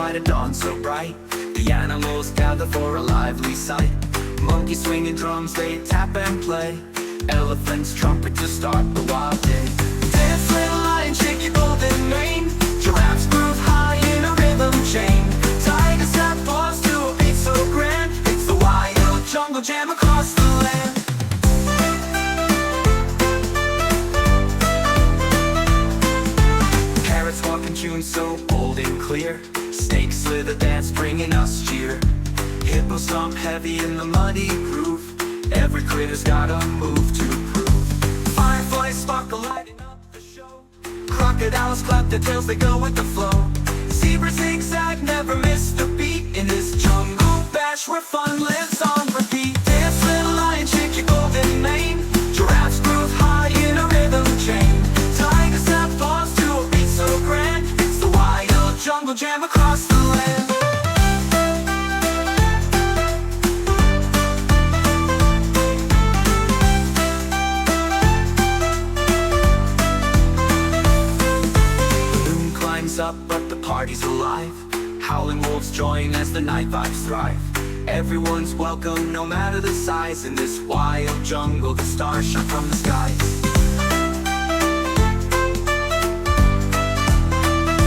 light at dawn so bright. The animals gather for a lively sight. Monkeys swinging drums, they tap and play. Elephants trumpet to start the wild day. Dance, little lion, shake your golden mane. Giraffes groove high in a rhythm chain. Tigers step paws to a beat so grand. It's the wild jungle jam across the land. Parrots walk in tune so bold and clear. Snakes slither dance bringing us cheer. Hippos stomp heavy in the muddy groove. Every critter's got a move to prove. Fireflies sparkle lighting up the show. Crocodiles clap their tails, they go with the flow. Zebras zigzag, never miss the beat. In this jungle bash where fun lives on repeat. Dance, little lion, shake your golden mane. Giraffes groove high in a rhythm chain. Tigers step paws to a beat so grand. It's the wild jungle jam across the land. Up, but the party's alive. Howling wolves join as the night vibes thrive. Everyone's welcome, no matter the size. In this wild jungle, the stars shine from the skies.